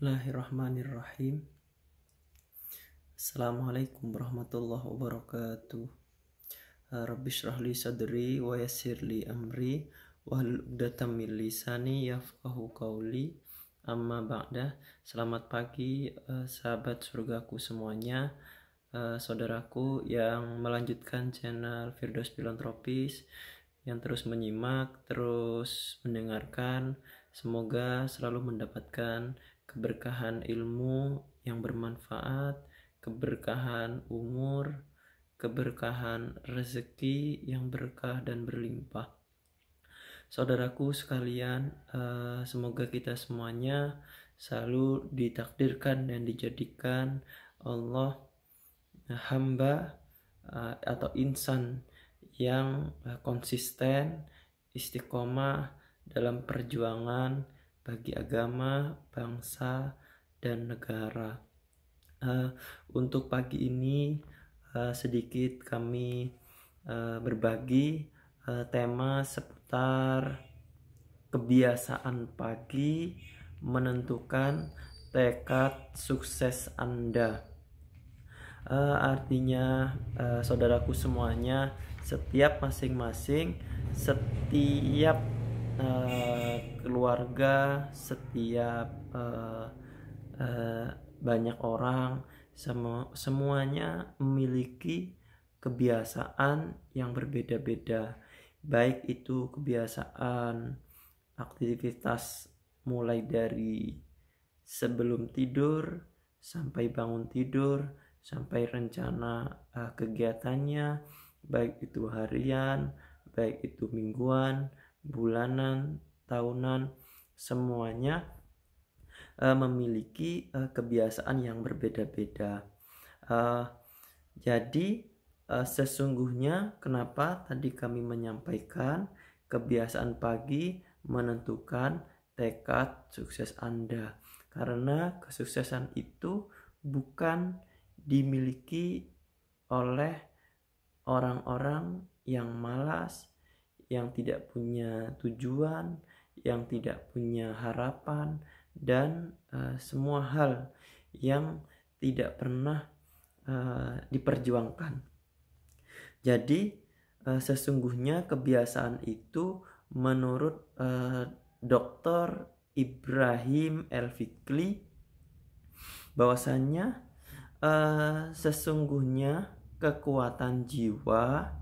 Bismillahirrahmanirrahim. Assalamualaikum warahmatullahi wabarakatuh. Rabbi shrah li sadri wa yassir li amri wahlul 'uqdatam min lisani yafqahu qawli. Amma ba'da. Selamat pagi sahabat surgaku semuanya, saudaraku yang melanjutkan channel Firdaus Filantropis, yang terus menyimak, terus mendengarkan. Semoga selalu mendapatkan keberkahan ilmu yang bermanfaat, keberkahan umur, keberkahan rezeki yang berkah dan berlimpah. Saudaraku sekalian, semoga kita semuanya selalu ditakdirkan dan dijadikan Allah hamba atau insan yang konsisten, istiqomah dalam perjuangan bagi agama, bangsa, dan negara. Untuk pagi ini sedikit kami berbagi tema seputar kebiasaan pagi menentukan tekad sukses Anda. Artinya saudaraku semuanya, setiap masing-masing, setiap keluarga, setiap banyak orang, semuanya memiliki kebiasaan yang berbeda-beda, baik itu kebiasaan aktivitas mulai dari sebelum tidur sampai bangun tidur, sampai rencana kegiatannya, baik itu harian, baik itu mingguan, bulanan, tahunan, semuanya memiliki kebiasaan yang berbeda-beda. Jadi sesungguhnya kenapa tadi kami menyampaikan kebiasaan pagi menentukan tekad sukses Anda, karena kesuksesan itu bukan dimiliki oleh orang-orang yang malas, yang tidak punya tujuan, yang tidak punya harapan, dan semua hal yang tidak pernah diperjuangkan. Jadi sesungguhnya kebiasaan itu menurut Dr. Ibrahim El-Fikri bahwasannya sesungguhnya kekuatan jiwa,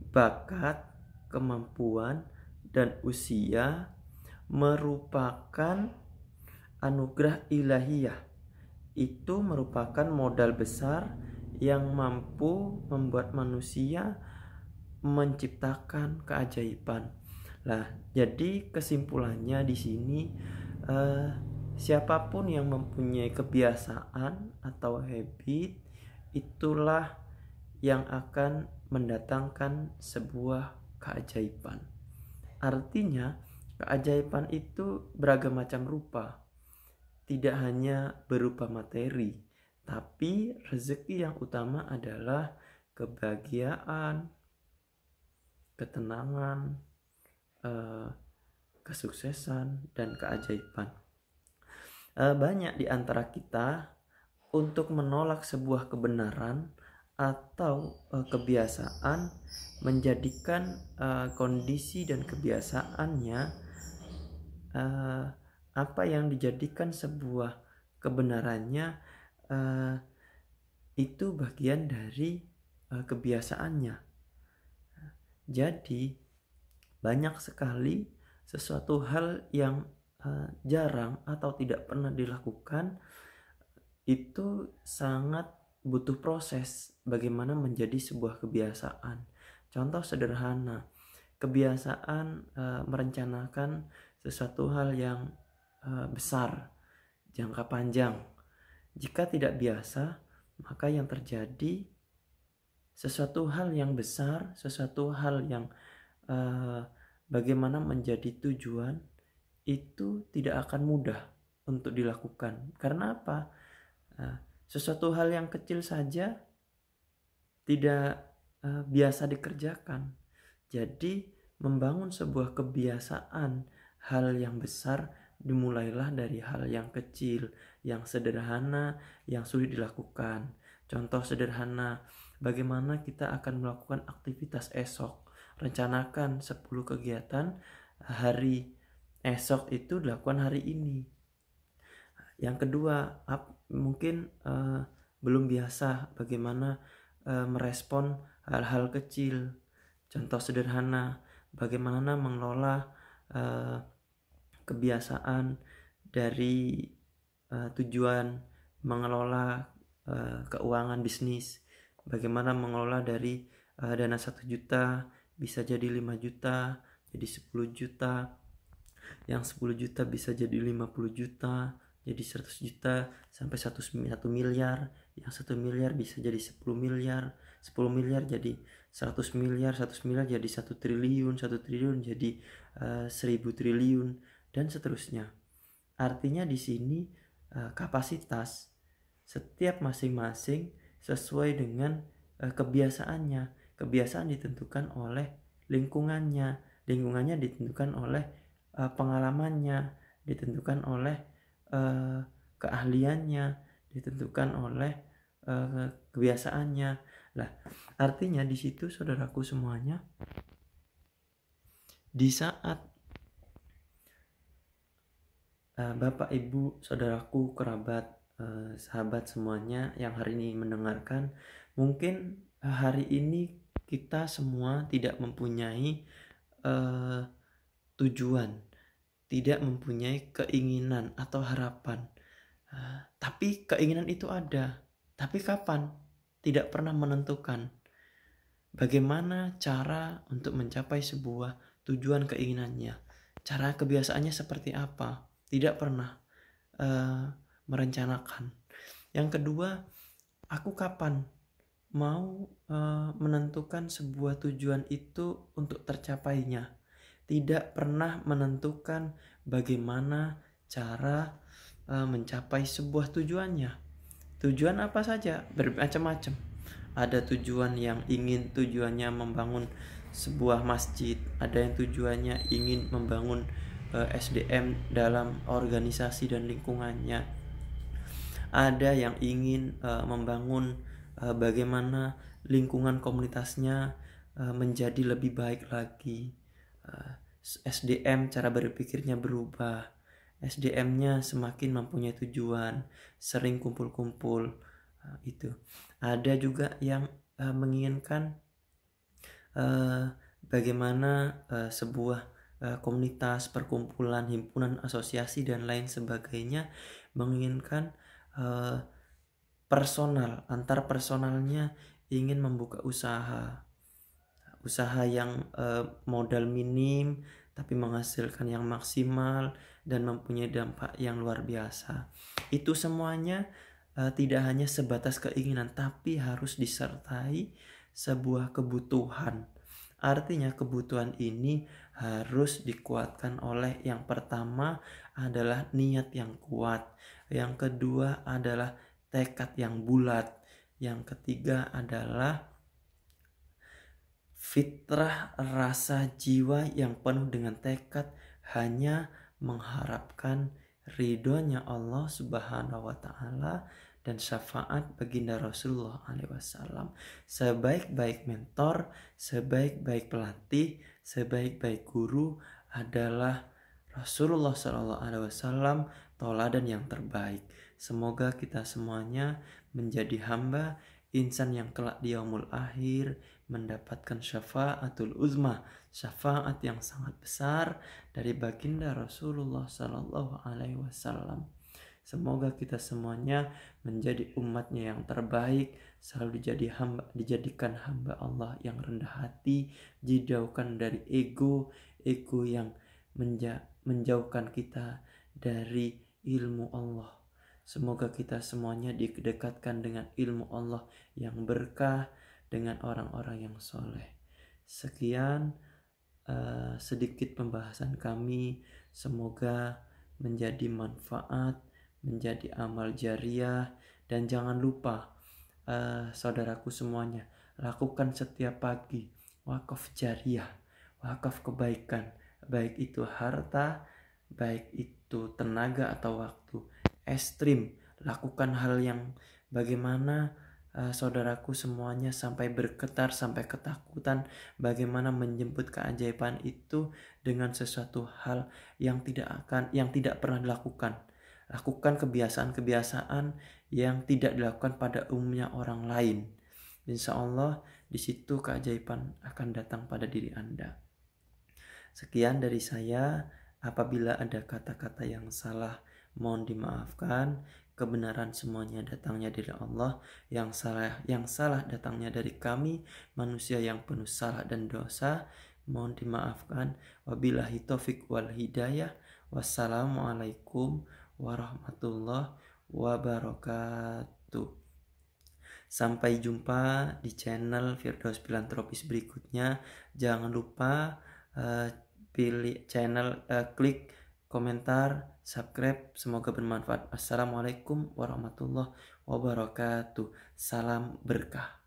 bakat, kemampuan, dan usia merupakan anugerah ilahiyah. Itu merupakan modal besar yang mampu membuat manusia menciptakan keajaiban. Nah, jadi kesimpulannya di sini, siapapun yang mempunyai kebiasaan atau habit, itulah yang akan mendatangkan sebuah keajaiban. Artinya keajaiban itu beragam macam rupa, tidak hanya berupa materi, tapi rezeki yang utama adalah kebahagiaan, ketenangan, kesuksesan, dan keajaiban. Banyak di antara kita untuk menolak sebuah kebenaran atau kebiasaan, menjadikan kondisi dan kebiasaannya apa yang dijadikan sebuah kebenarannya itu bagian dari kebiasaannya. Jadi banyak sekali sesuatu hal yang jarang atau tidak pernah dilakukan, itu sangat butuh proses bagaimana menjadi sebuah kebiasaan. Contoh sederhana, kebiasaan merencanakan sesuatu hal yang besar, jangka panjang. Jika tidak biasa, maka yang terjadi sesuatu hal yang besar, sesuatu hal yang bagaimana menjadi tujuan, itu tidak akan mudah untuk dilakukan. Karena apa? Sesuatu hal yang kecil saja tidak biasa dikerjakan. Jadi membangun sebuah kebiasaan hal yang besar dimulailah dari hal yang kecil, yang sederhana, yang sulit dilakukan. Contoh sederhana, bagaimana kita akan melakukan aktivitas esok. Rencanakan 10 kegiatan hari esok itu dilakukan hari ini. Yang kedua, mungkin belum biasa bagaimana merespon hal-hal kecil. Contoh sederhana, bagaimana mengelola kebiasaan dari tujuan mengelola keuangan bisnis. Bagaimana mengelola dari dana 1 juta bisa jadi 5 juta, jadi 10 juta. Yang 10 juta bisa jadi 50 juta, jadi 100 juta sampai 1 miliar. Yang 1 miliar bisa jadi 10 miliar, 10 miliar jadi 100 miliar, 100 miliar jadi 1 triliun, 1 triliun jadi 1000 triliun, dan seterusnya. Artinya di sini kapasitas setiap masing-masing sesuai dengan kebiasaannya. Kebiasaan ditentukan oleh lingkungannya, lingkungannya ditentukan oleh pengalamannya, ditentukan oleh keahliannya, ditentukan oleh kebiasaannya. Lah, artinya di situ saudaraku semuanya, di saat Bapak, Ibu, saudaraku, kerabat, sahabat semuanya yang hari ini mendengarkan, mungkin hari ini kita semua tidak mempunyai tujuan, tidak mempunyai keinginan atau harapan. Tapi keinginan itu ada. Tapi kapan? Tidak pernah menentukan. Bagaimana cara untuk mencapai sebuah tujuan keinginannya? Cara kebiasaannya seperti apa? Tidak pernah merencanakan. Yang kedua, aku kapan mau menentukan sebuah tujuan itu untuk tercapainya? Tidak pernah menentukan bagaimana cara mencapai sebuah tujuannya. Tujuan apa saja? Bermacam-macam. Ada tujuan yang ingin tujuannya membangun sebuah masjid, ada yang tujuannya ingin membangun SDM dalam organisasi dan lingkungannya, ada yang ingin membangun bagaimana lingkungan komunitasnya menjadi lebih baik lagi. SDM cara berpikirnya berubah, SDM-nya semakin mempunyai tujuan, sering kumpul-kumpul. Itu ada juga yang menginginkan bagaimana sebuah komunitas, perkumpulan, himpunan, asosiasi dan lain sebagainya menginginkan antar personalnya ingin membuka usaha yang modal minim tapi menghasilkan yang maksimal dan mempunyai dampak yang luar biasa. Itu semuanya tidak hanya sebatas keinginan, tapi harus disertai sebuah kebutuhan. Artinya kebutuhan ini harus dikuatkan oleh, yang pertama adalah niat yang kuat, yang kedua adalah tekad yang bulat, yang ketiga adalah fitrah rasa jiwa yang penuh dengan tekad hanya mengharapkan ridhonya Allah Subhanahu wa taala dan syafaat baginda Rasulullah SAW. Sebaik-baik mentor, sebaik-baik pelatih, sebaik-baik guru adalah Rasulullah SAW, tauladan yang terbaik. Semoga kita semuanya menjadi hamba insan yang kelak di yaumul akhir mendapatkan syafaatul uzma, syafaat yang sangat besar dari baginda Rasulullah SAW. Semoga kita semuanya menjadi umatnya yang terbaik, selalu dijadikan hamba Allah yang rendah hati, dijauhkan dari ego yang menjauhkan kita dari ilmu Allah. Semoga kita semuanya didekatkan dengan ilmu Allah yang berkah, dengan orang-orang yang soleh. Sekian sedikit pembahasan kami. Semoga menjadi manfaat, menjadi amal jariah, dan jangan lupa saudaraku semuanya, lakukan setiap pagi wakaf jariah, wakaf kebaikan, baik itu harta, baik itu itu tenaga atau waktu, ekstrim, lakukan hal yang bagaimana saudaraku semuanya sampai bergetar, sampai ketakutan, bagaimana menjemput keajaiban itu dengan sesuatu hal yang tidak pernah dilakukan. Lakukan kebiasaan-kebiasaan yang tidak dilakukan pada umumnya orang lain. Insya Allah di situ keajaiban akan datang pada diri Anda. Sekian dari saya. Apabila ada kata-kata yang salah, mohon dimaafkan. Kebenaran semuanya datangnya dari Allah. Yang salah datangnya dari kami, manusia yang penuh salah dan dosa. Mohon dimaafkan. Wabillahi taufik wal hidayah. Wassalamualaikum warahmatullahi wabarakatuh. Sampai jumpa di channel Firdaus Filantropis berikutnya. Jangan lupa pilih channel, klik komentar, subscribe. Semoga bermanfaat. Assalamualaikum warahmatullahi wabarakatuh. Salam berkah.